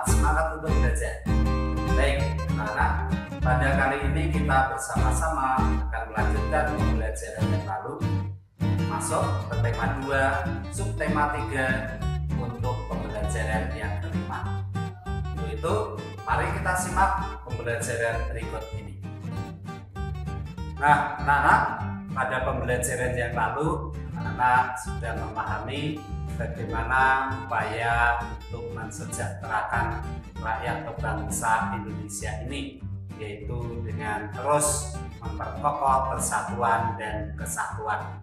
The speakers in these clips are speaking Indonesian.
semangat untuk belajar. Baik, anak-anak, pada kali ini kita bersama-sama akan melanjutkan pembelajaran yang lalu, masuk ke tema 2, subtema 3 untuk pembelajaran yang kelima. Untuk itu, mari kita simak pembelajaran berikut ini. Nah, anak-anak, pada pembelajaran yang lalu, anak-anak sudah memahami bagaimana upaya untuk mensejahterakan rakyat atau bangsa Indonesia ini, yaitu dengan terus memperkokoh persatuan dan kesatuan.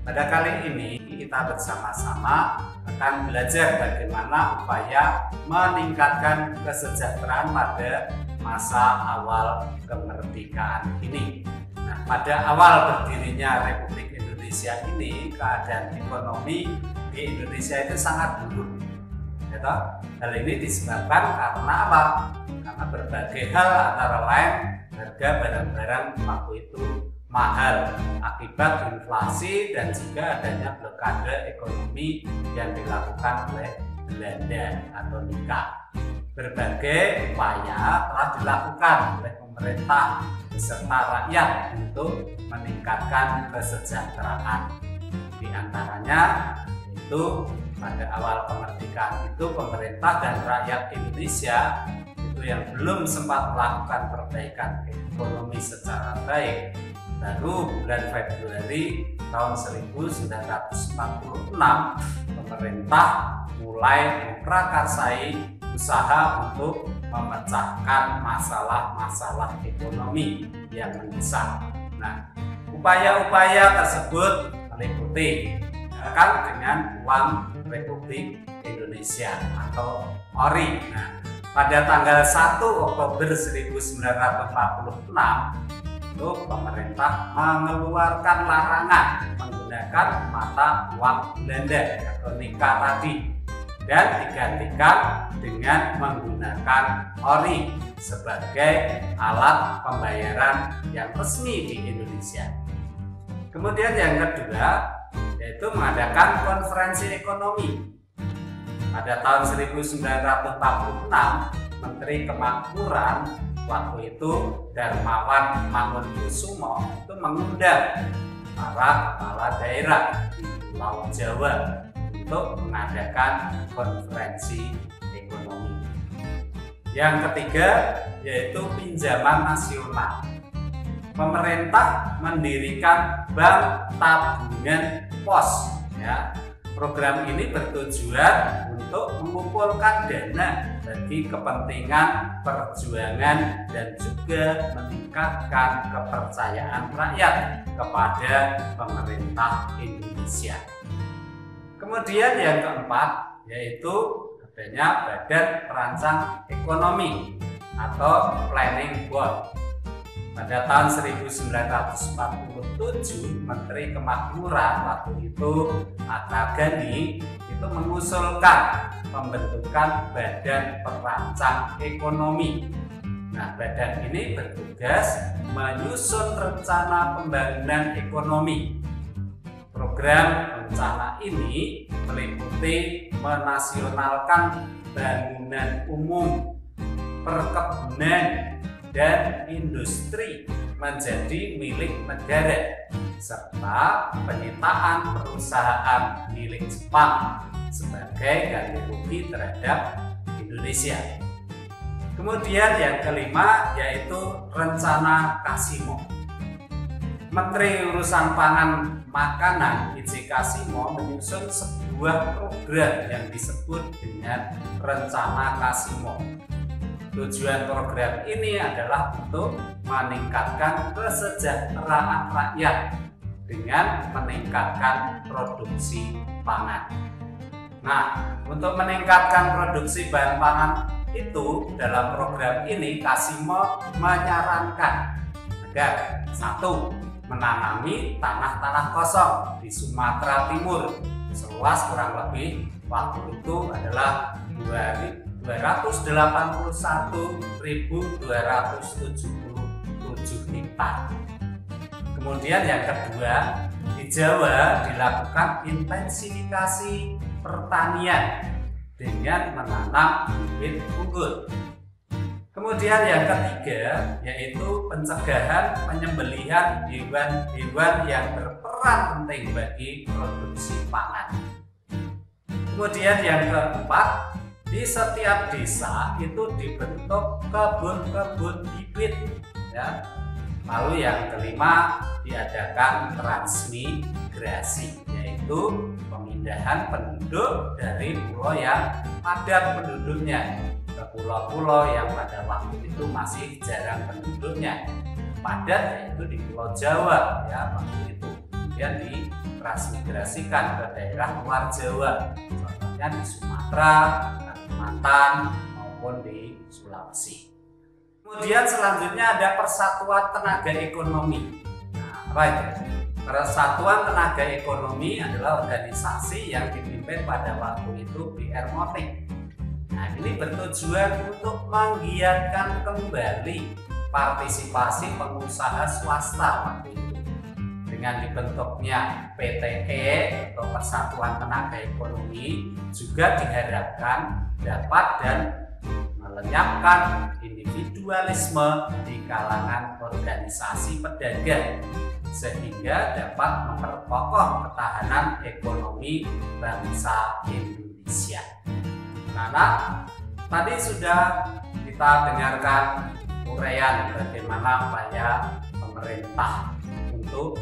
Pada kali ini kita bersama-sama akan belajar bagaimana upaya meningkatkan kesejahteraan pada masa awal kemerdekaan ini. Nah, pada awal berdirinya Republik Indonesia ini, keadaan ekonomi di Indonesia itu sangat buruk. Hal ini disebabkan karena apa? Karena berbagai hal, antara lain harga barang-barang waktu itu mahal akibat inflasi dan juga adanya blokade ekonomi yang dilakukan oleh Belanda atau NIKA. Berbagai upaya telah dilakukan oleh pemerintah beserta rakyat untuk meningkatkan kesejahteraan. Di antaranya itu pada awal kemerdekaan itu pemerintah dan rakyat Indonesia itu yang belum sempat melakukan perbaikan ekonomi secara baik. Baru bulan Februari tahun 1946 pemerintah mulai memprakarsai usaha untuk memecahkan masalah-masalah ekonomi yang mendesak. Nah, upaya-upaya tersebut meliputi dengan uang Republik Indonesia atau ORI. Nah, pada tanggal 1 Oktober 1946 itu pemerintah mengeluarkan larangan menggunakan mata uang Belanda atau NIKA tadi dan digantikan dengan menggunakan ORI sebagai alat pembayaran yang resmi di Indonesia. Kemudian yang kedua yaitu mengadakan konferensi ekonomi. Pada tahun 1946, Menteri Kemakmuran waktu itu Darmawan Mangunkusumo itu mengundang para kepala daerah di Pulau Jawa untuk mengadakan konferensi ekonomi. Yang ketiga yaitu pinjaman nasional. Pemerintah mendirikan Bank Tabungan Pos. Ya. Program ini bertujuan untuk mengumpulkan dana bagi kepentingan perjuangan dan juga meningkatkan kepercayaan rakyat kepada pemerintah Indonesia. Kemudian yang keempat yaitu adanya Badan Perancang Ekonomi atau Planning Board. Pada tahun 1947, Menteri Kemakmuran waktu itu Atta Gani itu mengusulkan pembentukan Badan Perancang Ekonomi. Nah, badan ini bertugas menyusun rencana pembangunan ekonomi. Program rencana ini meliputi menasionalkan bangunan umum, perkebunan, dan industri menjadi milik negara serta penyitaan perusahaan milik Jepang sebagai ganti rugi terhadap Indonesia. Kemudian yang kelima yaitu rencana Kasimo. Menteri Urusan Pangan Makanan I.J. Kasimo menyusun sebuah program yang disebut dengan rencana Kasimo. Tujuan program ini adalah untuk meningkatkan kesejahteraan rakyat dengan meningkatkan produksi pangan. Nah, untuk meningkatkan produksi bahan pangan itu dalam program ini Kasimo menyarankan agar 1. Menanami tanah-tanah kosong di Sumatera Timur seluas kurang lebih waktu itu adalah 281.277 hektar. Kemudian yang kedua, di Jawa dilakukan intensifikasi pertanian dengan menanam bibit unggul. Kemudian yang ketiga yaitu pencegahan penyembelihan hewan-hewan yang berperan penting bagi produksi pangan. Kemudian yang keempat, di setiap desa itu dibentuk kebun-kebun bibit ya. Lalu yang kelima, diadakan transmigrasi, yaitu pemindahan penduduk dari pulau yang padat penduduknya ke pulau-pulau yang pada waktu itu masih jarang penduduknya. Padat yaitu di Pulau Jawa ya waktu itu. Kemudian ditransmigrasikan ke daerah luar Jawa, contohnya di Sumatera, Kalimantan maupun di Sulawesi. Kemudian selanjutnya ada Persatuan Tenaga Ekonomi. Nah, apa itu? Persatuan Tenaga Ekonomi adalah organisasi yang dipimpin pada waktu itu PR Motik. Nah, ini bertujuan untuk menggiatkan kembali partisipasi pengusaha swasta waktu itu. Dengan dibentuknya PTE atau Persatuan Tenaga Ekonomi juga diharapkan dapat dan melenyapkan individualisme di kalangan organisasi pedagang sehingga dapat memperkokoh ketahanan ekonomi bangsa Indonesia. Nah, tadi sudah kita dengarkan uraian bagaimana upaya pemerintah untuk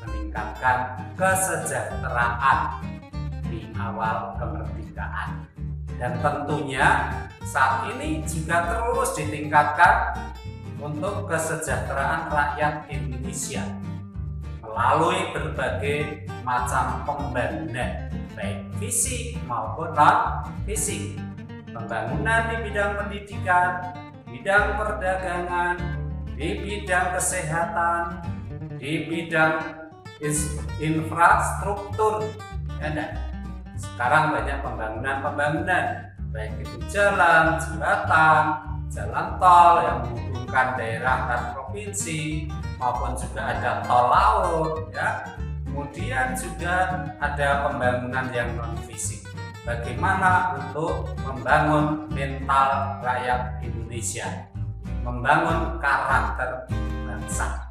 meningkatkan kesejahteraan di awal kemerdekaan. Dan tentunya saat ini juga terus ditingkatkan untuk kesejahteraan rakyat Indonesia melalui berbagai macam pembangunan baik fisik maupun non-fisik. Pembangunan di bidang pendidikan, bidang perdagangan, di bidang kesehatan, di bidang infrastruktur. Sekarang banyak pembangunan baik itu jalan, jembatan, jalan tol yang menghubungkan daerah dan provinsi, maupun juga ada tol laut ya. Kemudian juga ada pembangunan yang non fisik. Bagaimana untuk membangun mental rakyat Indonesia, membangun karakter bangsa.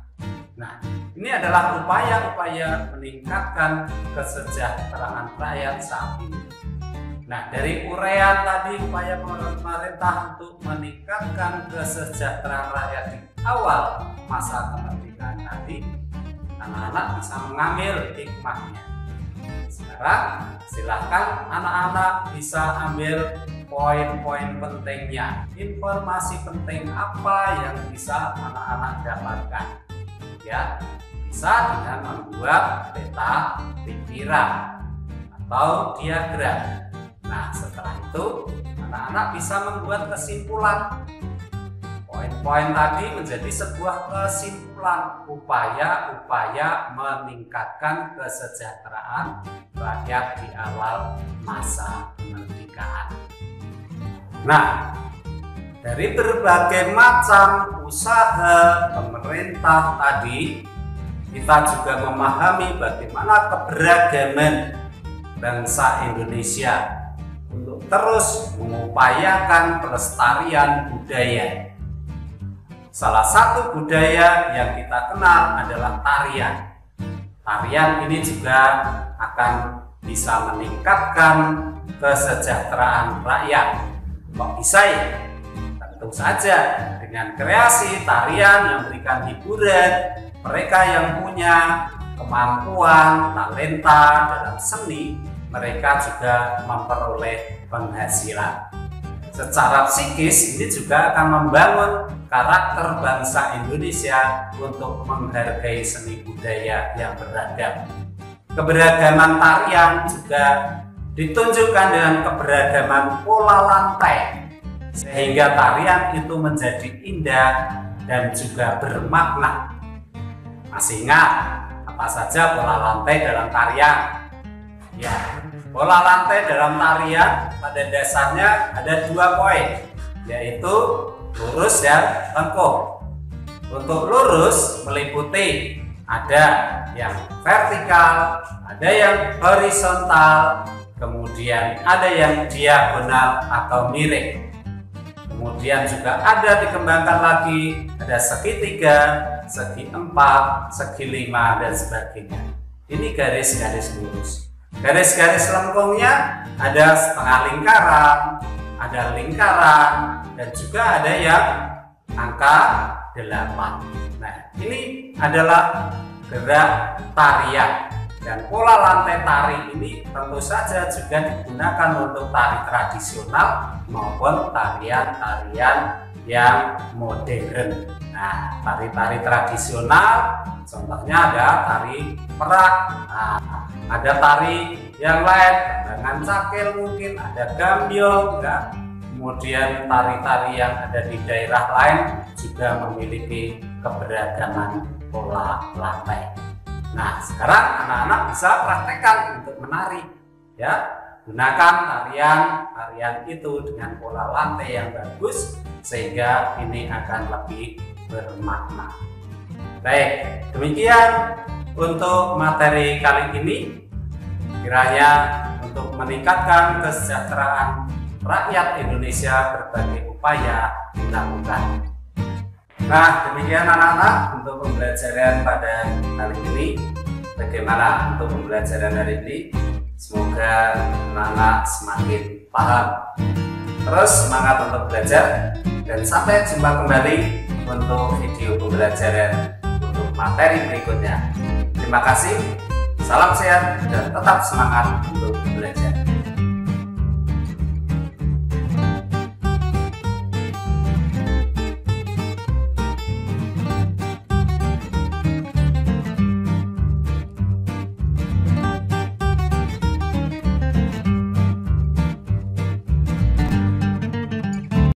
Nah, ini adalah upaya-upaya meningkatkan kesejahteraan rakyat saat ini. Nah, dari uraian tadi upaya pemerintah untuk meningkatkan kesejahteraan rakyat di awal masa kemerdekaan tadi, anak-anak bisa mengambil hikmahnya. Sekarang silahkan anak-anak bisa ambil poin-poin pentingnya, informasi penting apa yang bisa anak-anak dapatkan. Ya, bisa dengan membuat peta pikiran atau diagram. Nah, setelah itu anak-anak bisa membuat kesimpulan. Poin-poin tadi menjadi sebuah kesimpulan upaya-upaya meningkatkan kesejahteraan rakyat di awal masa kemerdekaan. Nah, dari berbagai macam usaha pemerintah tadi, kita juga memahami bagaimana keberagaman bangsa Indonesia untuk terus mengupayakan pelestarian budaya. Salah satu budaya yang kita kenal adalah tarian. Tarian ini juga akan bisa meningkatkan kesejahteraan rakyat. Kok bisa ya? Tentu saja dengan kreasi tarian yang memberikan hiburan, mereka yang punya kemampuan, talenta dalam seni, mereka juga memperoleh penghasilan. Secara psikis ini juga akan membangun karakter bangsa Indonesia untuk menghargai seni budaya yang beragam. Keberagaman tarian juga ditunjukkan dengan keberagaman pola lantai, sehingga tarian itu menjadi indah dan juga bermakna. Masih ingat apa saja pola lantai dalam tarian? Ya, pola lantai dalam tarian pada dasarnya ada 2 poin, yaitu lurus dan lengkung. Untuk lurus meliputi ada yang vertikal, ada yang horizontal, kemudian ada yang diagonal atau miring. Kemudian juga ada dikembangkan lagi, ada segitiga, segi 4, segi 5, dan sebagainya. Ini garis-garis lurus. Garis-garis lengkungnya ada setengah lingkaran, ada lingkaran, dan juga ada yang angka 8. Nah, ini adalah gerak tarian. Dan pola lantai tari ini tentu saja juga digunakan untuk tari tradisional maupun tarian-tarian yang modern. Nah, tari-tari tradisional contohnya ada tari perak, ada tari yang lain dengan cakil, mungkin ada gambyong, ya. Kemudian tari-tari yang ada di daerah lain juga memiliki keberagaman pola lantai. Nah, sekarang anak-anak bisa praktekkan untuk menari, ya. Gunakan tarian itu dengan pola lantai yang bagus sehingga ini akan lebih bermakna. Baik, demikian untuk materi kali ini. Kiranya untuk meningkatkan kesejahteraan rakyat Indonesia berbagai upaya dilakukan. Nah, demikian anak-anak untuk pembelajaran pada kali ini. Bagaimana untuk pembelajaran hari ini? Semoga anak-anak semakin paham. Terus semangat untuk belajar dan sampai jumpa kembali untuk video pembelajaran untuk materi berikutnya. Terima kasih, salam sehat dan tetap semangat untuk belajar.